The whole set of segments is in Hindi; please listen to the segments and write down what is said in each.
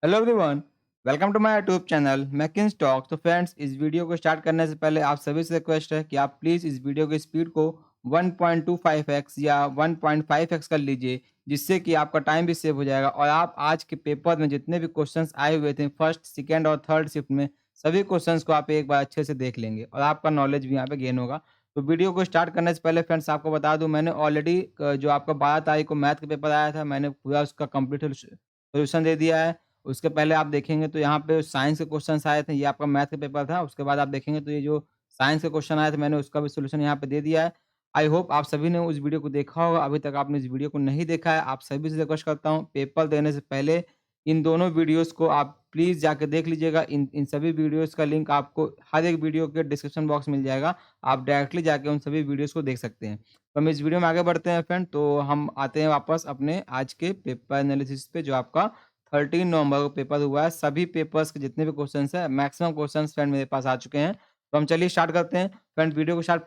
Hello everyone. Welcome to my YouTube channel Mackins talk. तो फ्रेंड्स, इस वीडियो को स्टार्ट करने से पहले आप सभी से रिक्वेस्ट है कि आप प्लीज़ इस वीडियो की स्पीड को 1.25x या 1.5x कर लीजिए, जिससे कि आपका टाइम भी सेव हो जाएगा और आप आज के पेपर में जितने भी क्वेश्चंस आए हुए थे फर्स्ट, सेकेंड और थर्ड शिफ्ट में, सभी क्वेश्चंस को आप एक बार अच्छे से देख लेंगे और आपका नॉलेज भी यहाँ पे गेन होगा। तो वीडियो को स्टार्ट करने से पहले फ्रेंड्स आपको बता दूं, मैंने ऑलरेडी जो आपका 12 तारीख को मैथ का पेपर आया था, मैंने पूरा उसका कंप्लीट सोल्यूशन दे दिया है। उसके पहले आप देखेंगे तो यहाँ पे साइंस के क्वेश्चन्स आए थे, ये आपका मैथ का पेपर था। उसके बाद आप देखेंगे तो ये जो साइंस के क्वेश्चन आए थे, मैंने उसका भी सॉल्यूशन यहाँ पे दे दिया है। आई होप आप सभी ने उस वीडियो को देखा होगा। अभी तक आपने इस वीडियो को नहीं देखा है, आप सभी से रिक्वेस्ट करता हूँ पेपर देने से पहले इन दोनों वीडियोज़ को आप प्लीज़ जाके देख लीजिएगा। इन इन सभी वीडियोज़ का लिंक आपको हर एक वीडियो के डिस्क्रिप्शन बॉक्स में मिल जाएगा। आप डायरेक्टली जाके उन सभी वीडियोज़ को देख सकते हैं। तो हम इस वीडियो में आगे बढ़ते हैं फ्रेंड, तो हम आते हैं वापस अपने आज के पेपर एनालिसिस पे, जो आपका 13 नवंबर को पेपर हुआ है। सभी पेपर्स के जितने भी क्वेश्चंस हैं, मैक्सिमम क्वेश्चंस फ्रेंड मेरे पास आ चुके हैं। तो हम चलिए स्टार्ट करते हैं। फ्रेंड, वीडियो को स्टार्ट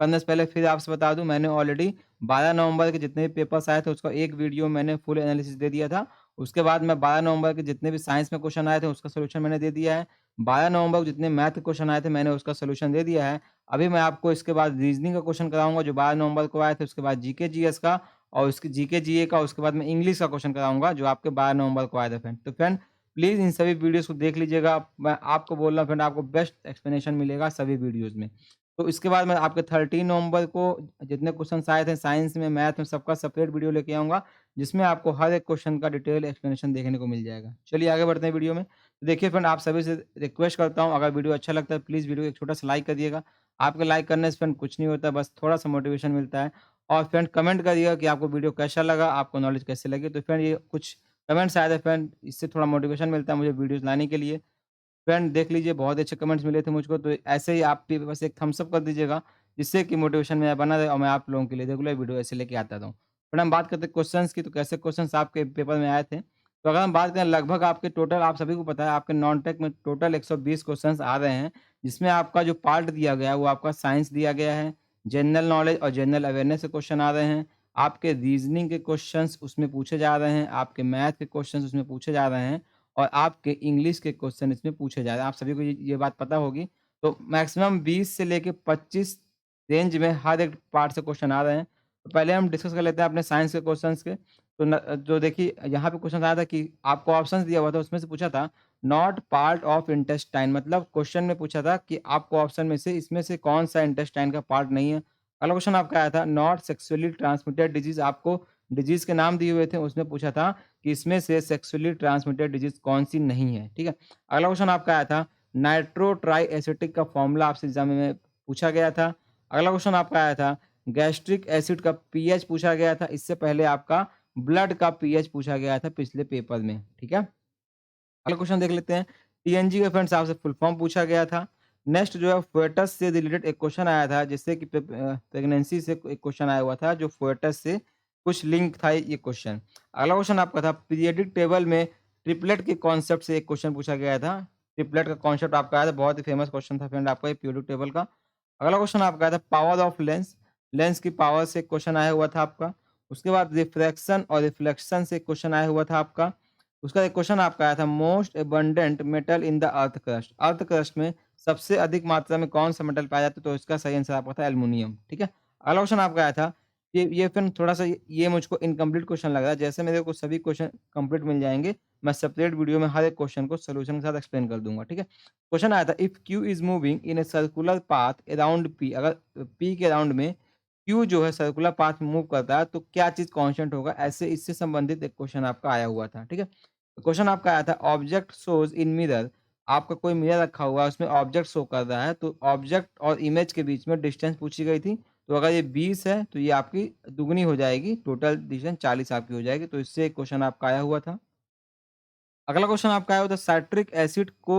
करने से पहले फिर आपसे बता दूं, मैंने ऑलरेडी 12 नवंबर के जितने भी पेपर्स आए थे उसका एक वीडियो मैंने फुल एनालिसिस दे दिया था। उसके बाद मैं 12 नवंबर के जितने भी साइंस में क्वेश्चन आए थे उसका सॉल्यूशन मैंने दे दिया है। 12 नवंबर को जितने मैथ के क्वेश्चन आए थे मैंने उसका सॉल्यूशन दे दिया है। अभी मैं आपको इसके बाद रीजनिंग का क्वेश्चन कराऊंगा जो 12 नवंबर को आए थे, उसके बाद जीके जीएस का और उसकी जीके जीए का, उसके बाद मैं इंग्लिश का क्वेश्चन कराऊंगा जो आपके 12 नवंबर को आया था फ्रेंड। तो फ्रेंड, प्लीज़ इन सभी वीडियोज़ को देख लीजिएगा। मैं आपको बोल रहा हूँ फ्रेंड, आपको बेस्ट एक्सप्लेनेशन मिलेगा सभी वीडियोज़ में। तो इसके बाद मैं आपके 13 नवंबर को जितने क्वेश्चन्स आए थे साइंस में, मैथ में, सबका सेपरेट वीडियो लेके आऊँगा, जिसमें आपको हर एक क्वेश्चन का डिटेल एक्सप्लेनेशन देखने को मिल जाएगा। चलिए आगे बढ़ते हैं वीडियो में। तो देखिए फ्रेंड, आप सभी से रिक्वेस्ट करता हूँ, अगर वीडियो अच्छा लगता है प्लीज़ वीडियो को एक छोटा-सा लाइक कर दिएगा। आपके लाइक करने से फ्रेंड कुछ नहीं होता, बस थोड़ा-सा मोटिवेशन मिलता है। और फ्रेंड कमेंट करिएगा कि आपको वीडियो कैसा लगा, आपको नॉलेज कैसे लगी। तो फ्रेंड, ये कुछ कमेंट्स आए थे फ्रेंड, इससे थोड़ा मोटिवेशन मिलता है मुझे वीडियोज़ लाने के लिए। फ्रेंड देख लीजिए, बहुत अच्छे कमेंट्स मिले थे मुझको, तो ऐसे ही आप भी बस एक थम्स अप कर दीजिएगा, जिससे कि मोटिवेशन मेरा बना रहे और मैं आप लोगों के लिए रेगुलर वीडियो ऐसे लेके आता रहूँ। फ्रेंड, हम बात करते हैं क्वेश्चंस की, तो कैसे क्वेश्चंस आपके पेपर में आए थे। तो अगर हम बात करें, लगभग आपके टोटल, आप सभी को पता है आपके नॉन टेक में टोटल 120 क्वेश्चंस आ रहे हैं, जिसमें आपका जो पार्ट दिया गया है वो आपका साइंस दिया गया है, जनरल नॉलेज और जनरल अवेयरनेस के क्वेश्चन आ रहे हैं, आपके रीजनिंग के क्वेश्चंस उसमें पूछे जा रहे हैं, आपके मैथ के क्वेश्चंस उसमें पूछे जा रहे हैं और आपके इंग्लिश के क्वेश्चन इसमें पूछे जा रहे हैं। आप सभी को ये बात पता होगी। तो मैक्सिमम 20 से लेके 25 रेंज में हर एक पार्ट से क्वेश्चन आ रहे हैं। तो पहले हम डिस्कस कर लेते हैं अपने साइंस के क्वेश्चंस के। तो जो देखिए यहाँ पे क्वेश्चन आया था कि आपको ऑप्शंस दिया हुआ था, उसमें से पूछा था नॉट पार्ट ऑफ इंटेस्टाइन, मतलब क्वेश्चन में पूछा था कि आपको ऑप्शन में से इसमें से कौन सा इंटेस्टाइन का पार्ट नहीं है। अगला क्वेश्चन आपका आया था नॉट सेक्सुअली ट्रांसमिटेड डिजीज, आपको डिजीज के नाम दिए हुए थे, उसमें पूछा था कि इसमें से सेक्सुअली ट्रांसमिटेड डिजीज कौन-सी नहीं है, ठीक है? अगला क्वेश्चन आपका आया था नाइट्रो ट्राई एसिटिक का फॉर्मूला, आपसे एग्ज़ाम में पूछा गया था। अगला क्वेश्चन आपका आया था गैस्ट्रिक एसिड का पीएच पूछा गया था। इससे पहले आपका ब्लड का पीएच पूछा गया था पिछले पेपर में, ठीक है? अगला क्वेश्चन देख लेते हैं। टीएनजी का फ्रेंड्स आपसे फुल फॉर्म पूछा गया था। नेक्स्ट जो है फोएटस से रिलेटेड एक क्वेश्चन आया था, जिससे कि प्रेगनेंसी से एक क्वेश्चन आया हुआ था, जो फोएटस से कुछ लिंक था ये क्वेश्चन। अगला क्वेश्चन आपका था पीरियोडिक टेबल में ट्रिपलेट के कॉन्सेप्ट से एक क्वेश्चन पूछा गया था। ट्रिपलेट का कॉन्सेप्ट आपका आया था, बहुत ही फेमस क्वेश्चन था फ्रेंड आपका ये पीरियोडिक टेबल का। अगला क्वेश्चन आपका आया था पावर ऑफ लेंस, लेंस की पावर से एक क्वेश्चन आया हुआ था आपका। उसके बाद रिफ्रैक्शन और रिफ्लेक्शन से एक क्वेश्चन आया हुआ था आपका। उसका एक क्वेश्चन आपका आया था most abundant metal in the earth crust, earth crust में सबसे अधिक मात्रा में कौन सा मेटल पाया जाता है, तो इसका सही आंसर आपका था एल्युमिनियम, ठीक है। अगला क्वेश्चन आपका आया था ये फिर थोड़ा सा ये मुझको इनकम्प्लीट क्वेश्चन लग रहा है, जैसे मेरे को सभी क्वेश्चन कंप्लीट मिल जाएंगे मैं सेपरेट वीडियो में हर एक क्वेश्चन को सोल्यूशन के साथ एक्सप्लेन कर दूंगा, ठीक है। क्वेश्चन आया था if Q is moving in a circular path around P, अगर पी के अराउंड में क्यू जो है सर्कुलर पाथ में मूव करता है तो क्या चीज कांस्टेंट होगा, ऐसे इससे संबंधित एक क्वेश्चन आपका आया हुआ था, ठीक है। क्वेश्चन आपका आया था ऑब्जेक्ट शोज इन मिरर, आपका कोई मिरर रखा हुआ है उसमें ऑब्जेक्ट शो कर रहा है, तो ऑब्जेक्ट और इमेज के बीच में डिस्टेंस पूछी गई थी। तो अगर ये 20 है तो ये आपकी दुगनी हो जाएगी, टोटल डिस्टेंस 40 आपकी हो जाएगी। तो इससे एक क्वेश्चन आपका आया हुआ था। अगला क्वेश्चन आपका आया हुआ था साइट्रिक एसिड को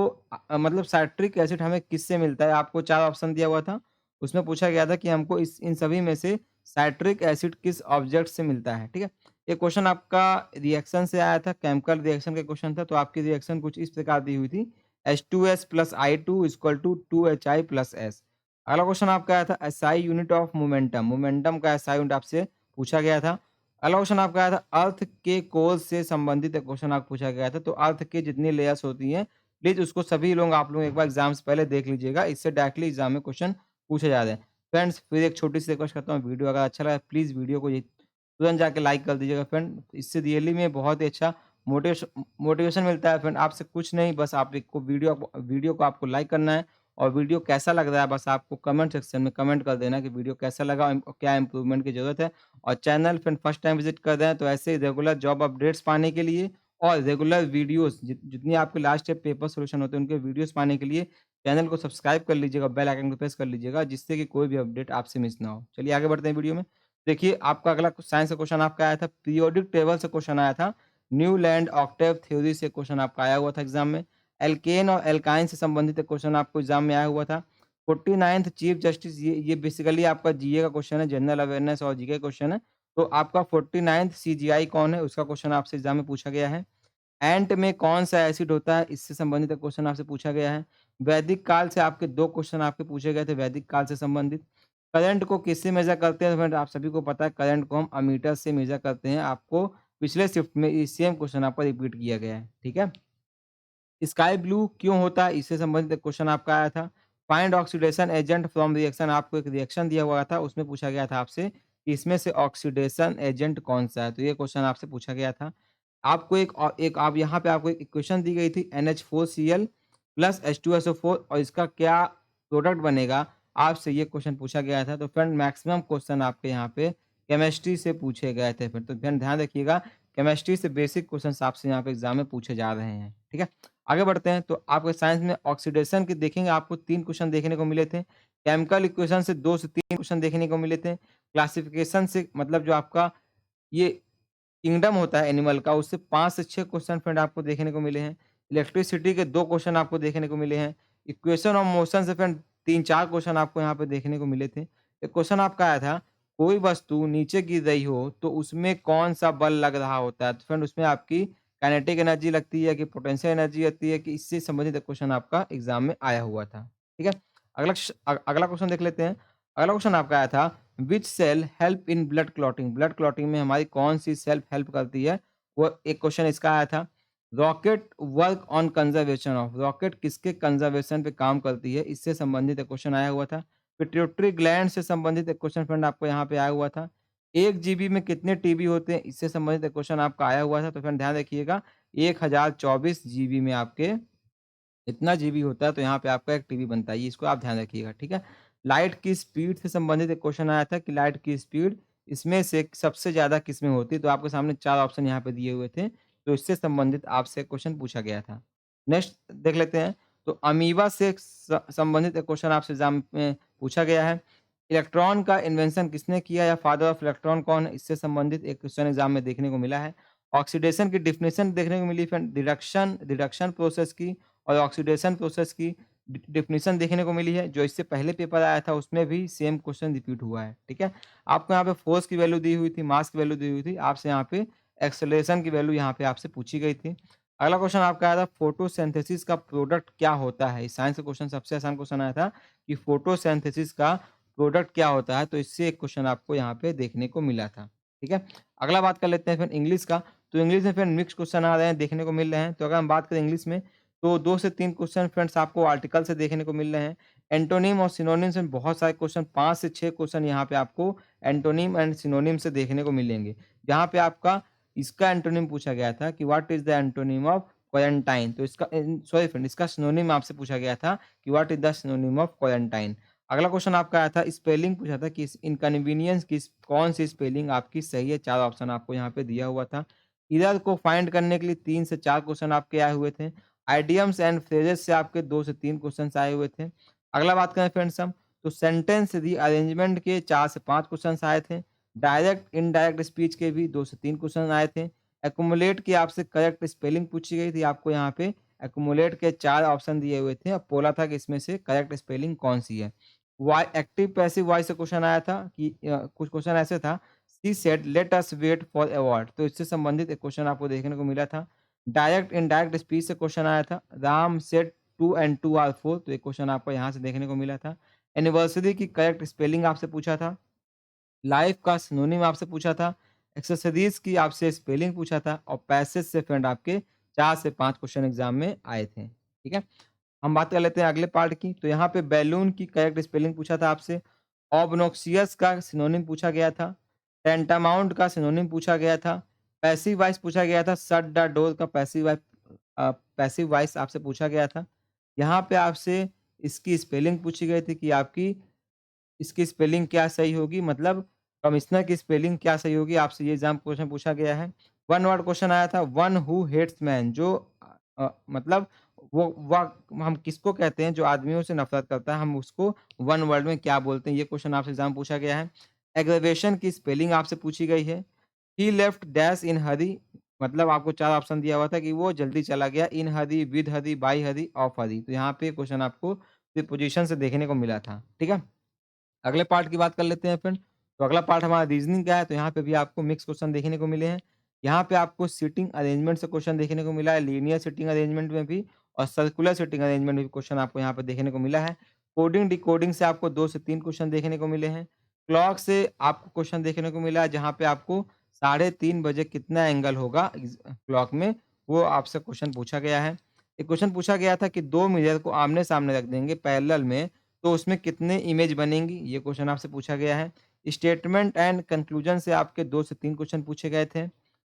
मतलब साइट्रिक एसिड हमें किससे मिलता है, आपको 4 ऑप्शन दिया हुआ था। उसमें पूछा गया था कि हमको इस इन सभी में से साइट्रिक एसिड किस ऑब्जेक्ट से मिलता है, ठीक है। ये क्वेश्चन आपका रिएक्शन से आया था, केमिकल रिएक्शन का क्वेश्चन था। तो आपकी रिएक्शन कुछ इस प्रकार दी हुई थी H2S plus I2 equal to 2HI plus S। अगला क्वेश्चन आपका आया था SI unit of momentum, momentum का एसआई यूनिट आपसे पूछा गया था। अगला क्वेश्चन आपका आया था अर्थ के कोर से संबंधित एक क्वेश्चन आपको पूछा गया था। तो अर्थ के जितनी लेयर्स होती हैं, प्लीज़ उसको सभी लोग आप लोग एक बार एग्ज़ाम से पहले देख लीजिएगा। इससे डायरेक्टली एग्ज़ाम में क्वेश्चन पूछे जाते हैं। फ्रेंड्स फिर एक छोटी-सी रिक्वेस्ट करता हूँ, वीडियो अगर अच्छा लगा प्लीज़ वीडियो को ये तुरंत जाके लाइक कर दीजिएगा फ्रेंड। इससे रियली में बहुत ही अच्छा मोटिवेशन मिलता है फ्रेंड। आपसे कुछ नहीं, बस आप एक को वीडियो को आपको लाइक करना है और वीडियो कैसा लग रहा है बस आपको कमेंट सेक्शन में कमेंट कर देना कि वीडियो कैसा लगा और क्या इम्प्रूवमेंट की ज़रूरत है। और channel friend first time visit कर रहे हैं तो ऐसे ही रेगुलर जॉब अपडेट्स पाने के लिए और रेगुलर वीडियोस जितनी आपके लास्ट ईयर पेपर सॉल्यूशन होते हैं उनके वीडियोस पाने के लिए चैनल को सब्सक्राइब कर लीजिएगा, बेल आइकन को प्रेस कर लीजिएगा जिससे कि कोई भी अपडेट आपसे मिस ना हो। चलिए आगे बढ़ते हैं वीडियो में। देखिए आपका अगला साइंस का क्वेश्चन आपका आया था, पीरियोडिक टेबल से क्वेश्चन आया था। न्यूलैंड ऑक्टेव थ्योरी से क्वेश्चन आपका आया हुआ था एग्जाम में। एल्केन और एल्काइन से संबंधित एक क्वेश्चन आपको एग्जाम में आया हुआ था। 49th चीफ जस्टिस ये बेसिकली आपका जीए का क्वेश्चन है, जनरल अवेयरनेस और जीके क्वेश्चन है। तो आपका 49th सीजीआई कौन है? उसका क्वेश्चन आपसे एग्ज़ाम में पूछा गया है। एंट में कौन-सा एसिड होता है? इससे संबंधित एक क्वेश्चन आपसे पूछा गया है। वैदिक काल से आपके 2 क्वेश्चन आपके पूछे गए थे वैदिक काल से संबंधित। करंट को किससे मेज़र करते हैं? तो फ्रेंड आप सभी को पता है करंट को हम अमीटर से मेज़र करते हैं। आपको पिछले शिफ्ट में ये सेम क्वेश्चन आपका रिपीट किया गया है। ठीक है? स्काई ब्लू क्यों होता है? इससे संबंधित एक क्वेश्चन आपका आया था। Find oxidation agent from reaction आपको एक रिएक्शन दिया हुआ था, उसमें पूछा गया था आपसे कि इसमें से ऑक्सीडेशन एजेंट कौन-सा है? तो ये क्वेश्चन आपसे पूछा गया था। आपको एक आप यहाँ पे आपको एक इक्वेशन दी गई थी NH4Cl प्लस H2SO4 और इसका क्या प्रोडक्ट बनेगा? आपसे ये क्वेश्चन पूछा गया था। तो फ्रेंड मैक्सिमम क्वेश्चन आपके यहाँ पे केमिस्ट्री से पूछे गए थे फिर। तो फ्रेंड ध्यान रखिएगा केमिस्ट्री से बेसिक क्वेश्चन्स आपसे यहाँ पे एग्ज़ाम में पूछे जा रहे हैं। ठीक है? आगे बढ़ते हैं तो आपके साइंस में ऑक्सीडेशन के देखेंगे आपको 3 क्वेश्चन देखने को मिले थे। केमिकल इक्वेशन से 2 से 3 क्वेश्चन देखने को मिले थे। क्लासिफिकेशन से मतलब जो आपका ये किंगडम होता है एनिमल का उससे 5 से 6 क्वेश्चन फ्रेंड आपको देखने को मिले हैं। इलेक्ट्रिसिटी के 2 क्वेश्चन आपको देखने को मिले हैं। इक्वेशन ऑफ मोशन से फ्रेंड 3-4 क्वेश्चन आपको यहाँ पे देखने को मिले थे। एक क्वेश्चन आपका आया था, कोई वस्तु नीचे गिर रही हो तो उसमें कौन-सा बल लग रहा होता है? तो फ्रेंड उसमें आपकी काइनेटिक एनर्जी लगती है कि पोटेंशियल एनर्जी लगती है कि इससे संबंधित एक क्वेश्चन आपका एग्ज़ाम में आया हुआ था। ठीक है? अगला क्वेश्चन देख लेते हैं। अगला क्वेश्चन आपका आया था which cell help in blood clotting? Blood clotting में हमारी कौन-सी सेल हेल्प करती है? वो एक क्वेश्चन इसका आया था। Rocket work on conservation of rocket किसके कंज़र्वेशन पे काम करती है? इससे संबंधित एक क्वेश्चन आया हुआ था। पिट्यूटरी ग्लैंड से संबंधित एक क्वेश्चन फ्रेंड आपको यहाँ पे आया हुआ था। 1 जीबी में कितने टीबी होते हैं? इससे संबंधित एक क्वेश्चन आपका आया हुआ था। तो फ्रेंड ध्यान रखिएगा 1024 जीबी में आपके इतना जीबी होता है तो यहाँ पे आपका 1 टीबी बनता है, ये इसको आप ध्यान रखिएगा, ठीक है? लाइट की स्पीड से संबंधित एक क्वेश्चन आया था कि लाइट की स्पीड इसमें से सबसे ज़्यादा किसमें होती है? तो आपके सामने 4 ऑप्शन यहाँ पे दिए हुए थे, तो इससे संबंधित आपसे क्वेश्चन पूछा गया था। नेक्स्ट देख लेते हैं, तो अमीबा से संबंधित एक क्वेश्चन आपसे एग्ज़ाम में पूछा गया है। इलेक्ट्रॉन का इन्वेंशन किसने किया या फादर ऑफ इलेक्ट्रॉन कौन है? इससे संबंधित एक क्वेश्चन एग्ज़ाम में देखने को मिला है। ऑक्सीडेशन की डेफिनिशन देखने को मिली फ्रेंड रिडक्शन रिडक्शन प्रोसेस की और ऑक्सीडेशन प्रोसेस की डेफिनेशन देखने को मिली है, जो इससे पहले पेपर आया था उसमें भी सेम क्वेश्चन रिपीट हुआ है, ठीक है? आपको यहाँ पे फोर्स की वैल्यू दी हुई थी, मास की वैल्यू दी हुई थी, आपसे यहाँ पे एक्सेलरेशन की वैल्यू यहाँ पे आपसे पूछी गई थी। अगला क्वेश्चन आपका आया था फोटोसिंथेसिस का प्रोडक्ट क्या होता है? साइंस का क्वेश्चन सबसे आसान क्वेश्चन आया था कि फोटोसिंथेसिस का प्रोडक्ट क्या होता है? तो इससे एक क्वेश्चन आपको यहाँ पे देखने को मिला था, ठीक है? अगला बात कर लेते हैं फिर इंग्लिश का, तो इंग्लिश में फिर मिक्स क्वेश्चन आ रहे हैं, देखने को मिल रहे हैं। तो अगर हम बात करें इंग्लिश में तो 2 से 3 क्वेश्चन फ्रेंड्स आपको आर्टिकल से देखने को मिल रहे हैं। एंटोनिम और सिनोनिम्स में बहुत सारे क्वेश्चन 5 से 6 क्वेश्चन यहाँ पे आपको एंटोनिम एंड सिनोनिम से देखने को मिलेंगे। जहाँ पे आपका इसका एंटोनिम पूछा गया था कि what is the antonym of quarantine? तो इसका सॉरी फ्रेंड इसका सिनोनिम आपसे पूछा गया था कि what is the synonym of quarantine? अगला क्वेश्चन आपका आया था स्पेलिंग पूछा था कि इस इनकन्वीनियंस की कौन-सी स्पेलिंग आपकी सही है? 4 ऑप्शन आपको यहाँ पे दिया हुआ था। इरर को फाइंड करने के लिए 3 से 4 क्वेश्चन आपके आए हुए थे। आइडियम्स एंड फ्रेजेस से आपके 2 से 3 क्वेश्चन्स आए हुए थे। अगला बात करें फ्रेंड्स हम, तो सेंटेंस रीअरेंजमेंट के 4 से 5 क्वेश्चन्स आए थे। डायरेक्ट, इनडायरेक्ट स्पीच के भी 2 से 3 क्वेश्चन आए थे। एक्युमुलेट की आपसे करेक्ट स्पेलिंग पूछी गई थी, आपको यहाँ पे एक्युमुलेट के 4 ऑप्शन दिए हुए थे। अब बोला था कि इसमें से करेक्ट स्पेलिंग कौन-सी है। वाई एक्टिव पैसिव वॉइस से क्वेश्चन आया था कि कुछ क्वेश्चन ऐसे था, she said let us wait for award, तो इससे संबंधित एक क्वेश्चन आपको देखने को मिला था। डायरेक्ट इनडायरेक्ट स्पीच से क्वेश्चन आया था, राम सेड 2 एंड 2 आर 4, तो एक क्वेश्चन आपको यहाँ से देखने को मिला था। एनिवर्सरी की करेक्ट स्पेलिंग आपसे पूछा था। लाइफ का सिनोनिम आपसे पूछा था। एक्सेसरीज की आपसे स्पेलिंग पूछा था और पैसेज से फ्रेंड आपके 4 से 5 क्वेश्चन एग्जाम में आए थे। ठीक है? हम बात कर लेते हैं अगले पार्ट की। तो यहाँ पे बैलून की करेक्ट स्पेलिंग पूछा था आपसे, ऑब्नॉक्सियस का सिनोनिम पूछा गया था, टेंटामाउंट का सिनोनिम पूछा गया था, पैसिव वॉइस पूछा गया था, शट द डोर का पैसिव वॉइस आपसे पूछा गया था। यहाँ पे आपसे इसकी स्पेलिंग पूछी गई थी कि आपकी इसकी स्पेलिंग क्या सही होगी, मतलब कमिश्नर की स्पेलिंग क्या सही होगी, आपसे ये एग्जाम क्वेश्चन पूछा गया है। वन वर्ड क्वेश्चन आया था, वन हू हेट्स मैन, जो मतलब वो हम किसको कहते हैं जो आदमियों से नफरत करता है, हम उसको वन वर्ड में क्या बोलते हैं, ये क्वेश्चन आपसे एग्जाम पूछा गया है। एग्रेवेशन की स्पेलिंग आपसे पूछी गई है। ही लेफ्ट डैश इन हरी, मतलब आपको 4 ऑप्शन दिया हुआ था कि वो जल्दी चला गया, in hurry, with hurry, by hurry, of hurry. तो यहाँ पे क्वेश्चन आपको प्रीपोजिशन से देखने को मिला था। ठीक है? अगले पार्ट की बात कर लेते हैं फ्रेंड। तो अगला पार्ट हमारा रीजनिंग का है, तो यहाँ पे भी आपको मिक्स क्वेश्चन देखने को मिले हैं। यहाँ पे आपको सीटिंग अरेंजमेंट से क्वेश्चन देखने को मिला है, लीनियर सीटिंग अरेंजमेंट में भी और सर्कुलर सीटिंग अरेंजमेंट में भी क्वेश्चन आपको यहाँ पे देखने को मिला है। कोडिंग डिकोडिंग से आपको 2 से 3 क्वेश्चन देखने को मिले हैं। क्लॉक से आपको क्वेश्चन देखने को मिला है, जहाँ पे आपको 3:30 बजे कितना एंगल होगा क्लॉक में, वो आपसे क्वेश्चन पूछा गया है। एक क्वेश्चन पूछा गया था कि 2 मिरर को आमने-सामने रख देंगे पैरेलल में, तो उसमें कितने इमेज बनेंगी? ये क्वेश्चन आपसे पूछा गया है। स्टेटमेंट एंड कंक्लूजन से आपके 2 से 3 क्वेश्चन पूछे गए थे।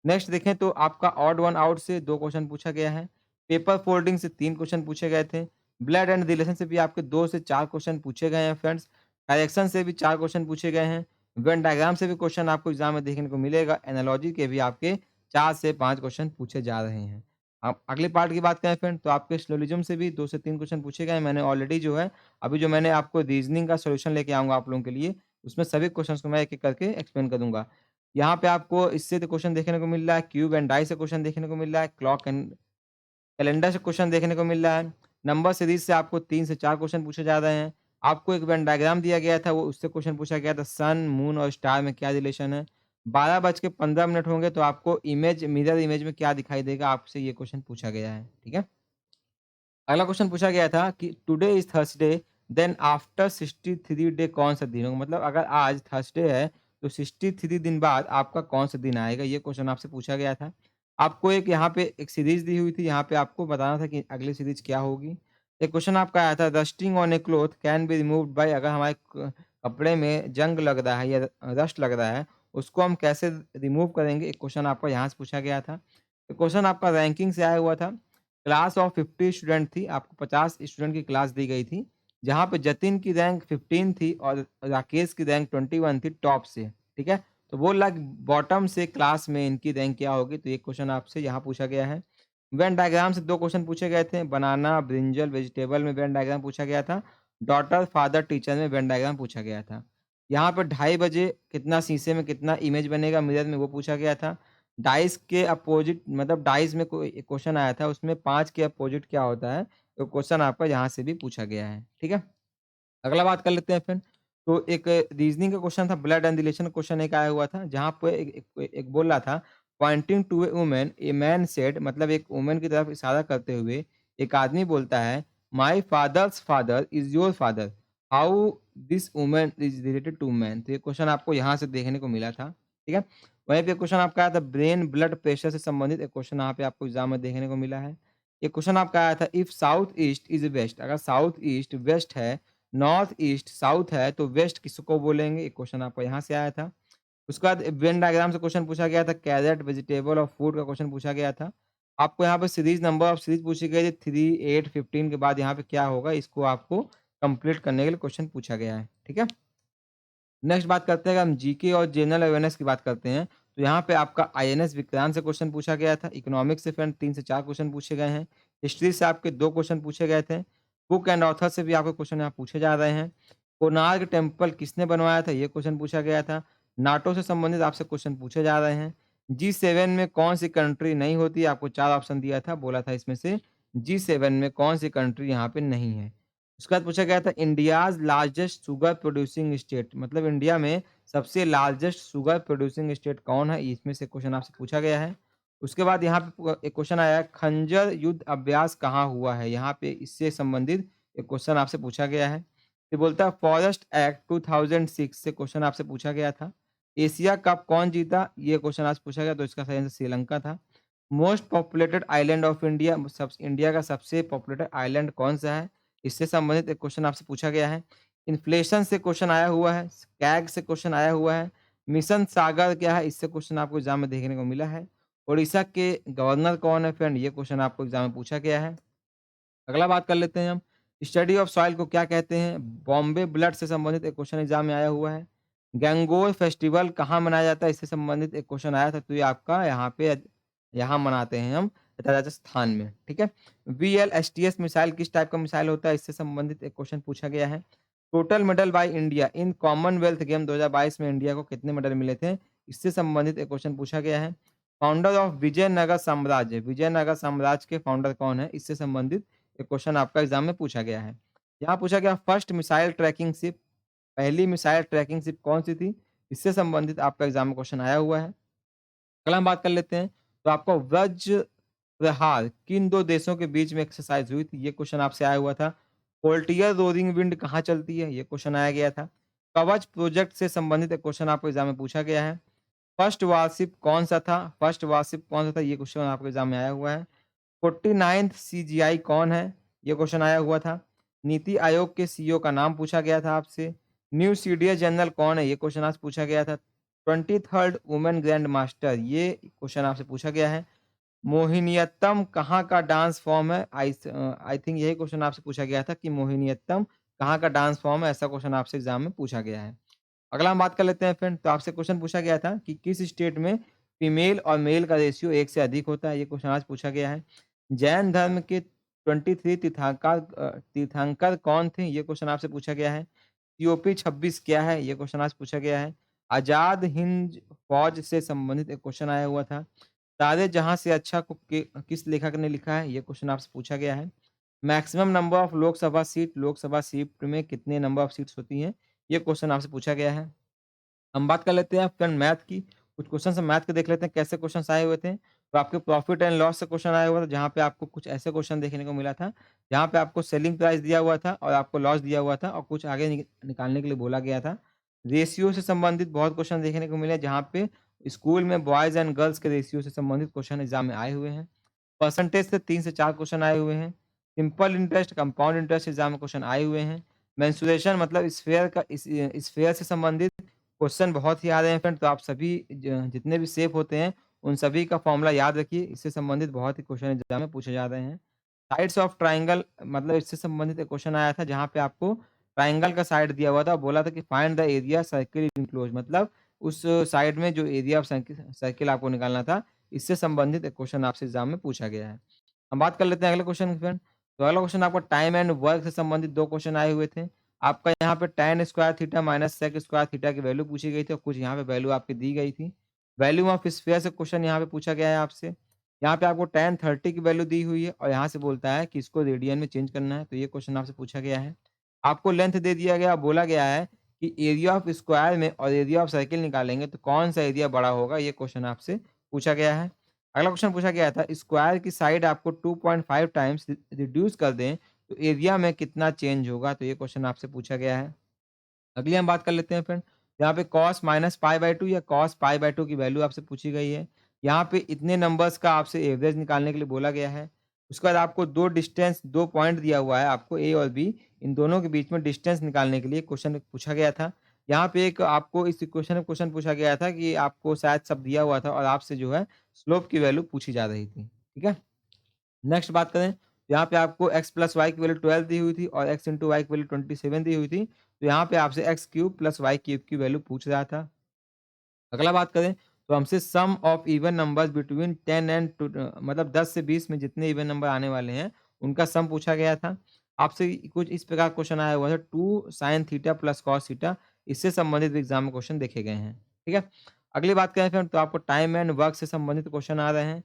नेक्स्ट देखें तो आपका ऑड वन आउट से 2 क्वेश्चन पूछा गया है। पेपर फोल्डिंग से 3 क्वेश्चन पूछे गए थे। ब्लड एंड रिलेशन से भी आपके 2 से 4 क्वेश्चन पूछे गए हैं फ्रेंड्स। डायरेक्शन से भी 4 क्वेश्चन पूछे गए हैं। वेन डायग्राम से भी क्वेश्चन आपको एग्जाम में देखने को मिलेगा। एनालॉजी के भी आपके 4 से 5 क्वेश्चन पूछे जा रहे हैं। अब अगले पार्ट की बात करें फ्रेंड, तो आपके सिलोजिज्म से भी 2 से 3 क्वेश्चन पूछे गए हैं। मैंने ऑलरेडी जो है अभी जो मैंने आपको रीज़निंग का सॉल्यूशन लेके आऊँगा आप लोगों के लिए, उसमें सभी क्वेश्चन्स को मैं एक-एक करके एक्सप्लेन कर दूँगा। यहाँ पे आपको इससे तो क्वेश्चन देखने को मिल रहा है, क्यूब एंड डाई से क्वेश्चन देखने को मिल रहा है, क्लॉक एंड कैलेंडर से क्वेश्चन देखने को मिल रहा है, नंबर सीरीज़ से आपको 3 से 4 क्वेश्चन पूछे जा रहे हैं। आपको एक वेन डायग्राम दिया गया था, वो उससे क्वेश्चन पूछा गया था, सन, मून और स्टार में क्या रिलेशन है। 12:15 होंगे तो आपको इमेज मिरर इमेज में क्या दिखाई देगा, आपसे ये क्वेश्चन पूछा गया है। ठीक है? अगला क्वेश्चन पूछा गया था कि today is Thursday, then after 63 day कौन सा दिन होगा, मतलब अगर आज थर्सडे है तो 63 दिन बाद आपका कौन सा दिन आएगा, ये क्वेश्चन आपसे पूछा गया था। आपको एक यहाँ पे एक सीरीज दी हुई थी, यहाँ पे आपको बताना था कि अगली सीरीज क्या होगी। एक क्वेश्चन आपका आया था, rusting on A cloth can be removed by, अगर हमारे कपड़े में जंग लग रहा है या रस्ट लग रहा है, उसको हम कैसे रिमूव करेंगे, एक क्वेश्चन आपका यहाँ से पूछा गया था। क्वेश्चन आपका रैंकिंग से आया हुआ था। क्लास ऑफ 50 स्टूडेंट थी, आपको 50 स्टूडेंट की क्लास दी गई थी, जहाँ पे जतिन की रैंक 15 थी और राकेश की रैंक 21 थी टॉप से, ठीक है? तो वो लग बॉटम से क्लास में इनकी रैंक क्या होगी? तो ये क्वेश्चन आपसे यहाँ पूछा गया है। वेन डायग्राम से 2 क्वेश्चन पूछे गए थे, बनाना, ब्रिंजल, वेजिटेबल में वेन डायग्राम पूछा गया था, डॉटर, फादर, टीचर में वेन डायग्राम पूछा गया था। यहाँ पर 2:30 बजे कितना शीशे में कितना इमेज बनेगा मिरर में, वो पूछा गया था। डाइस के अपोजिट, मतलब डाइस में कोई एक क्वेश्चन आया था, उसमें 5 के अपोजिट क्या होता है? तो क्वेश्चन आपका यहाँ से भी पूछा गया है, ठीक है? अगला बात कर लेते हैं फिर। तो एक रीज़निंग का क्वेश्चन था, ब्लड एंड रिलेशन क्वेश्चन एक आया हुआ था, जहाँ पे एक बोल रहा था, pointing to a woman, a man said, मतलब एक वुमन की तरफ इशारा करते हुए एक आदमी बोलता है, my father's father is your father, how this woman is related to man. तो ये क्वेश्चन आपको यहाँ से देखने को मिला था, ठीक है? वहीं पे क्वेश्चन आपका आया था, ब्रेन ब्लड प्रेशर से संबंधित एक क्वेश्चन यहाँ पे आपको एग्ज़ाम में देखने को मिला है। एक क्वेश्चन आपका आया था, if south east is west, अगर साउथ ईस्ट वेस्ट है, नॉर्थ ईस्ट साउथ है, तो वेस्ट किसको बोलेंगे? एक क्वेश्चन आपका यहाँ से आया था। उसके बाद वेन डायग्राम से क्वेश्चन पूछा गया था, कैरेट, वेजिटेबल और फूड का क्वेश्चन पूछा गया था। आपको यहाँ पे सीरीज़ नंबर ऑफ सीरीज़ पूछी गई थी, 3, 8, 15 के बाद यहाँ पे क्या होगा, इसको आपको कंप्लीट करने के लिए क्वेश्चन पूछा गया है, ठीक है? नेक्स्ट बात करते हैं, हम जीके और जनरल अवेयरनेस की बात करते हैं, तो यहाँ पे आपका आईएनएस विक्रांत से क्वेश्चन पूछा गया था, इकोनॉमिक्स से फ्रेंड 3 से 4 क्वेश्चन पूछे गए हैं, हिस्ट्री से आपके 2 क्वेश्चन पूछे गए थे, बुक एंड ऑथर से भी आपके क्वेश्चन यहाँ पूछे जा रहे हैं, कोणार्क टेम्पल किसने बनवाया था, ये क्वेश्चन पूछा गया था, नाटो से संबंधित आपसे क्वेश्चन पूछे जा रहे हैं, G7 में कौन सी कंट्री नहीं होती, आपको 4 ऑप्शन दिया था, बोला था इसमें से G7 में कौन सी कंट्री यहाँ पे नहीं है। उसके बाद पूछा गया था, India's largest sugar producing state, मतलब इंडिया में सबसे लार्जेस्ट शुगर प्रोड्यूसिंग स्टेट कौन है? इसमें से क्वेश्चन आपसे पूछा गया है। उसके बाद यहाँ पे एक क्वेश्चन आया है, खंजर युद्ध अभ्यास कहाँ हुआ है? यहाँ पे इससे संबंधित एक क्वेश्चन आपसे पूछा गया है। ये बोलता है, फॉरेस्ट एक्ट 2006 से क्वेश्चन आपसे पूछा गया था। एशिया कप कौन जीता? ये क्वेश्चन आज पूछा गया, तो इसका सही आंसर श्रीलंका था। Most populated island of India, सब इंडिया का सबसे पॉपुलेटेड आइलैंड कौन-सा है? इससे संबंधित एक क्वेश्चन आपसे पूछा गया है। इन्फ्लेशन से क्वेश्चन आया हुआ है, कैग से क्वेश्चन आया हुआ है, मिशन सागर क्या है? इससे क्वेश्चन आपको एग्ज़ाम में देखने को मिला है। ओडिशा के गवर्नर कौन है फ्रेंड? ये क्वेश्चन आपको एग्ज़ाम में पूछा गया है। अगला बात कर लेते हैं हम, स्टडी ऑफ सॉइल को क्या कहते हैं? बॉम्बे ब्लड से संबंधित एक क्वेश्चन एग्जाम में आया हुआ है। गंगोर फेस्टिवल कहाँ मनाया जाता है? इससे संबंधित एक क्वेश्चन आया था, तो ये आपका यहाँ मनाते हैं हम, राजस्थान में, ठीक है। वीएलएसटीएस मिसाइल किस टाइप का मिसाइल होता है? इससे संबंधित एक क्वेश्चन पूछा गया है। Total medal by India in Commonwealth game 2022 में इंडिया को कितने मेडल मिले थे? इससे संबंधित एक क्वेश्चन पूछा गया है। फाउंडर ऑफ विजयनगर साम्राज्य के फाउंडर कौन है? इससे संबंधित एक क्वेश्चन आपका एग्जाम में पूछा गया है। यहाँ पूछा गया फर्स्ट मिसाइल ट्रैकिंग शिप, पहली मिसाइल ट्रैकिंग शिप कौन सी थी? इससे संबंधित आपका एग्जाम में क्वेश्चन आया हुआ है। अगला हम बात कर लेते हैं, तो आपका वज्र प्रहार किन 2 देशों के बीच में एक्सरसाइज हुई थी? ये क्वेश्चन आपसे आया हुआ था। पोल्टियर रोइंग विंड कहाँ चलती है? ये क्वेश्चन आया गया था। कवच प्रोजेक्ट से संबंधित एक क्वेश्चन आपको एग्जाम में पूछा गया है। फर्स्ट वारशिप कौन-सा था? ये क्वेश्चन आपके एग्जाम में आया हुआ है। 49th सीजीआई कौन है? ये क्वेश्चन आया हुआ था। नीति आयोग के सीईओ का नाम पूछा गया था आपसे। न्यू सीडीएस जनरल कौन है? ये क्वेश्चन आज पूछा गया था। 23rd वुमेन ग्रैंड मास्टर, ये क्वेश्चन आपसे पूछा गया है। मोहिनीअट्टम कहाँ का डांस फॉर्म है? आई थिंक यही क्वेश्चन आपसे पूछा गया था कि मोहिनीअट्टम कहाँ का डांस फॉर्म है? ऐसा क्वेश्चन आपसे एग्जाम में पूछा गया है। अगला हम बात कर लेते हैं फ्रेंड, तो आपसे क्वेश्चन पूछा गया था कि किस स्टेट में फीमेल और मेल का रेशियो 1 से अधिक होता है? ये क्वेश्चन आज पूछा गया है। जैन धर्म के 23 तीर्थंकर कौन थे? ये क्वेश्चन आपसे पूछा गया है। सीओपी 26 क्या है? ये क्वेश्चन आज पूछा गया है। आज़ाद हिंद फौज से संबंधित एक क्वेश्चन आया हुआ था। सारे जहाँ से अच्छा को किस लेखक ने लिखा है? ये क्वेश्चन आपसे पूछा गया है। Maximum number of Lok Sabha seat में कितने नंबर ऑफ सीट्स होती हैं? ये क्वेश्चन आपसे पूछा गया है। हम बात कर लेते हैं फ्रेंड मैथ की। कुछ क्वेश्चन हम मैथ के देख लेते हैं कैसे क्वेश्चंस आए हुए थे। तो आपके प्रॉफिट एंड लॉस से क्वेश्चन आया हुआ था, जहाँ पे आपको कुछ ऐसे क्वेश्चन देखने को मिला था, जहाँ पे आपको सेलिंग प्राइस दिया हुआ था और आपको लॉस दिया हुआ था और कुछ आगे निकालने के लिए बोला गया था। रेशियो से संबंधित बहुत क्वेश्चन देखने को मिले, जहाँ पे स्कूल में बॉयज़ एंड गर्ल्स के रेशियो से संबंधित क्वेश्चन एग्जाम में आए हुए हैं। परसेंटेज से 3 से 4 क्वेश्चन आए हुए हैं। Simple interest, compound interest exam में क्वेश्चन आए हुए हैं। मेंसुरेशन मतलब स्फीयर से संबंधित क्वेश्चन बहुत ही आ रहे हैं फ्रेंड, तो आप सभी जितने भी शेप होते हैं, उन सभी का फॉर्मूला याद रखिए। इससे संबंधित बहुत ही क्वेश्चन एग्जाम में पूछे जा रहे हैं। साइड्स ऑफ ट्रायंगल मतलब इससे संबंधित एक क्वेश्चन आया था, जहाँ पे आपको ट्रायंगल का साइड दिया हुआ था, बोला था कि find the area circle enclose, मतलब उस साइड में जो एरिया ऑफ सर्किल आपको निकालना था। इससे संबंधित एक क्वेश्चन आपसे एग्जाम में पूछा गया है। हम बात कर लेते हैं अगले क्वेश्चन की फ्रेंड। तो अगला क्वेश्चन आपका टाइम एंड वर्क से संबंधित 2 क्वेश्चन आए हुए थे। आपका यहाँ पे tan square theta minus sec square theta की वैल्यू पूछी गई थी और कुछ यहाँ पे वैल्यू आपकी दी गई थी। वैल्यू ऑफ स्फीयर से क्वेश्चन यहाँ पे पूछा गया है आपसे। यहाँ पे आपको tan 30 की वैल्यू दी हुई है और यहाँ से बोलता है कि इसको रेडियन में चेंज करना है, तो ये क्वेश्चन आपसे पूछा गया है। आपको लेंथ दे दिया गया, बोला गया है कि एरिया ऑफ स्क्वायर में और एरिया ऑफ सर्किल निकालेंगे तो कौन सा एरिया बड़ा होगा, ये क्वेश्चन आपसे पूछा गया है। अगला क्वेश्चन पूछा गया था स्क्वायर की साइड आपको 2.5 टाइम्स रिड्यूस कर दें तो एरिया में कितना चेंज होगा, तो ये क्वेश्चन आपसे पूछा गया है। अगली हम बात कर लेते हैं फ्रेंड, यहाँ पे cos minus pi by two या cos पाई बाई टू की वैल्यू आपसे पूछी गई है। यहाँ पे इतने नंबर्स का आपसे एवरेज निकालने के लिए बोला गया है। उसके बाद आपको 2 पॉइंट दिया हुआ है आपको ए और बी, इन दोनों के बीच में डिस्टेंस निकालने के लिए क्वेश्चन पूछा गया था। यहाँ पे एक आपको इस इक्वेशन में क्वेश्चन पूछा गया था कि आपको शायद सब दिया हुआ था और आपसे जो है स्लोप की वैल्यू पूछी जा रही थी। ठीक है? नेक्स्ट बात करें, यहाँ पे आपको x प्लस वाई की वैल्यू 12 दी हुई थी और x इंटू वाई की वैल्यू 27 दी हुई थी। तो यहाँ पे आपसे X cube plus Y cube की वैल्यू पूछ रहा था। अगला बात करें, तो हमसे sum of even numbers between 10 and मतलब 10 से 20 में जितने इवन नंबर आने वाले हैं, उनका सम पूछा गया था। आपसे कुछ इस प्रकार क्वेश्चन आया हुआ था 2 sine theta plus cos theta, इससे संबंधित भी एग्जाम में क्वेश्चन देखे गए हैं। ठीक है? अगली बात करें फिर, तो आपको टाइम एंड वर्क से संबंधित क्वेश्चन आ रहे हैं।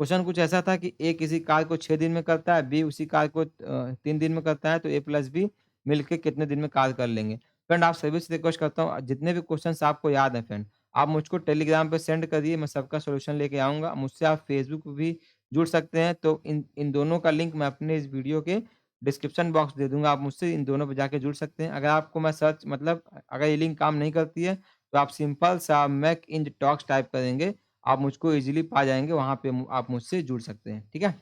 क्वेश्चन कुछ ऐसा था कि ए किसी कार्य को 6 दिन में करता है, बी उसी कार्य को 3 दिन में करता है, तो ए प्लस बी मिलके कितने दिन में कार्य कर लेंगे? फ्रेंड आप सभी से रिक्वेस्ट करता हूँ, जितने भी क्वेश्चंस आपको याद हैं फ्रेंड, आप मुझको टेलीग्राम पे सेंड करिए, मैं सबका सॉल्यूशन लेके आऊँगा। मुझसे आप फेसबुक पे भी जुड़ सकते हैं, तो इन इन दोनों का लिंक मैं अपने इस वीडियो के डिस्क्रिप्शन बॉक्स दे दूँगा। आप मुझसे इन दोनों पे जाके जुड़ सकते हैं। अगर आपको मैं सर्च मतलब अगर ये लिंक काम नहीं करती है, तो आप सिंपल सा मैक इन टॉक्स टाइप करेंगे, आप मुझको ईज़िली पा जाएँगे, वहाँ पे आप मुझसे जुड़ सकते हैं, ठीक है?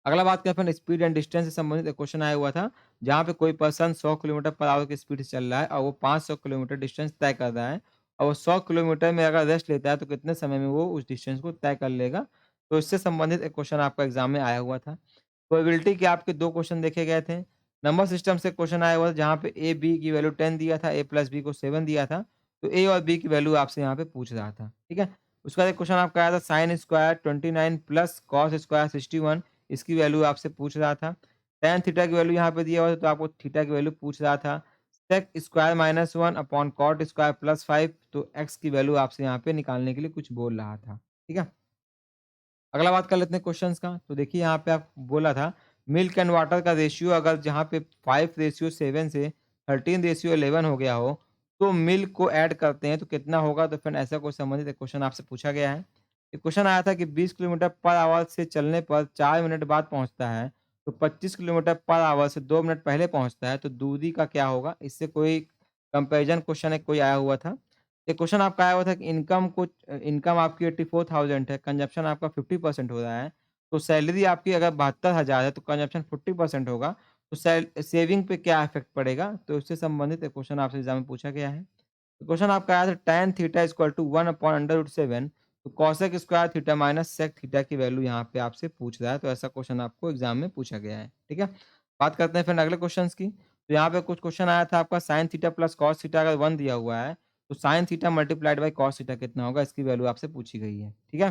अगला बात करें अपन स्पीड एंड डिस्टेंस से संबंधित एक क्वेश्चन आया हुआ था, जहाँ पे कोई पर्सन 100 किलोमीटर पर आवर की स्पीड से चल रहा है और वो 500 किलोमीटर डिस्टेंस तय कर रहा है और वो 100 किलोमीटर में अगर रेस्ट लेता है तो कितने समय में वो उस डिस्टेंस को तय कर लेगा? तो इससे संबंधित एक क्वेश्चन आपका एग्जाम में आया हुआ था। प्रोबेबिलिटी के आपके 2 क्वेश्चन देखे गए थे। नंबर सिस्टम से क्वेश्चन आया हुआ था जहाँ पे ए, बी की वैल्यू 10 दिया था, ए प्लस बी को 7 दिया था। तो ए और बी की वैल्यू आपसे यहाँ पे पूछ रहा था, ठीक है? उसका एक क्वेश्चन आपका आया था sine square 29 plus cos square 61, इसकी वैल्यू आपसे पूछ रहा था। टैन थीटा की वैल्यू यहाँ पे दिया हुआ था तो आपको थीटा की वैल्यू पूछ रहा था। Sec square minus 1 upon cot square plus 5, तो एक्स की वैल्यू आपसे यहाँ पे निकालने के लिए कुछ बोल रहा था, ठीक है? अगला बात कर लेते हैं क्वेश्चंस का। तो देखिए यहाँ पे आप बोला था मिल्क एंड वाटर का रेशियो अगर जहाँ पे 5:7 से 13:11 हो गया हो, तो मिल्क को ऐड करते हैं तो कितना होगा? तो फ्रेंड ऐसा कोई संबंधित एक क्वेश्चन आपसे पूछा गया है। एक क्वेश्चन आया था कि 20 किलोमीटर पर आवर से चलने पर 4 मिनट बाद पहुँचता है, तो 25 किलोमीटर पर आवर से 2 मिनट पहले पहुँचता है, तो दूरी का क्या होगा? इससे कोई कंपैरिज़न क्वेश्चन एक कोई आया हुआ था। एक क्वेश्चन आपका आया हुआ था कि इनकम आपकी 84,000 है, कंजप्शन आपका 50% हो रहा है, तो सैलरी आपकी अगर 72,000 है, तो कंजप्शन 40% होगा, तो सेविंग पे क्या इफ़ेक्ट पड़ेगा? तो इससे संबंधित एक क्वेश्चन आपसे एग्ज़ाम में पूछा गया है। तो क्वेश्चन आपका आया था टैन थीटा इक्वल टू 1/√7, तो cosec square theta minus sec theta की वैल्यू यहाँ पे आपसे पूछ रहा है, तो ऐसा क्वेश्चन आपको एग्ज़ाम में पूछा गया है, ठीक है? बात करते हैं फिर अगले क्वेश्चन्स की। तो यहाँ पे कुछ क्वेश्चन आया था आपका sine theta plus cos theta अगर 1 दिया हुआ है, तो sine theta multiplied by cos theta कितना होगा? इसकी वैल्यू आपसे पूछी गई है, ठीक है?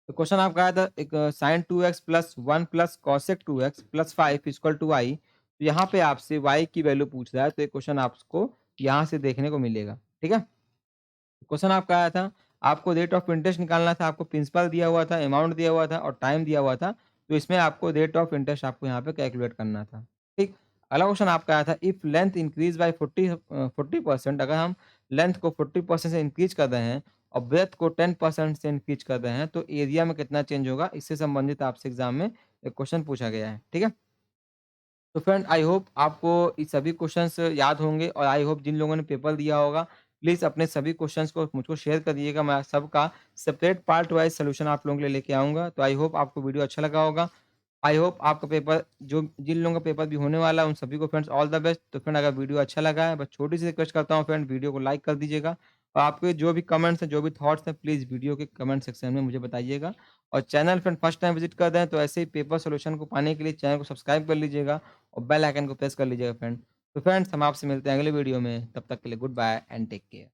तो क्वेश्चन आपका आया था एक sine 2x plus 1 plus cosec 2x plus 5 equal to y, तो यहाँ पे आपसे y की वैल्यू पूछ रहा है, तो ये क्वेश्चन आपको यहाँ से देखने को मिलेगा, ठीक है? क्वेश्चन आपका आया था, आपको रेट ऑफ इंटरेस्ट निकालना था, आपको प्रिंसिपल दिया हुआ था, अमाउंट दिया हुआ था और टाइम दिया हुआ था, तो इसमें आपको रेट ऑफ इंटरेस्ट आपको यहाँ पे कैलकुलेट करना था, ठीक? अगला क्वेश्चन आपका आया था, इफ लेंथ इंक्रीज बाय 40% अगर हम लेंथ को 40% से इंक्रीज कर रहे हैं और ब्रेथ को 10% से इंक्रीज कर रहे हैं, तो एरिया में कितना चेंज होगा? इससे संबंधित आपसे एग्जाम में एक क्वेश्चन पूछा गया है, ठीक है? तो फ्रेंड आई होप आपको ये सभी क्वेश्चंस याद होंगे और आई होप जिन लोगों ने पेपर दिया होगा, प्लीज़ अपने सभी क्वेश्चंस को मुझको शेयर कर दीजिएगा। मैं सबका सेपरेट पार्ट वाइज़ सॉल्यूशन आप लोगों के लिए लेके आऊँगा। तो आई होप आपको वीडियो अच्छा लगा होगा। आई होप आपका पेपर जो जिन लोगों का पेपर भी होने वाला है, उन सभी को फ्रेंड्स ऑल द बेस्ट। तो फ्रेंड अगर वीडियो अच्छा लगा है, बस छोटी-सी रिक्वेस्ट करता हूँ फ्रेंड, वीडियो को लाइक कर दीजिएगा और आपके जो भी कमेंट्स हैं, जो भी थॉट्स हैं, प्लीज़ वीडियो के कमेंट सेक्शन में मुझे बताइएगा। और channel friend first time visit कर रहे हैं, तो ऐसे ही पेपर सॉल्यूशन को पाने के लिए चैनल को सब्सक्राइब कर लीजिएगा और बेल आइकन को प्रेस कर लीजिएगा फ्रेंड। तो फ्रेंड्स हम आपसे मिलते हैं अगले वीडियो में, तब तक के लिए good bye and take care.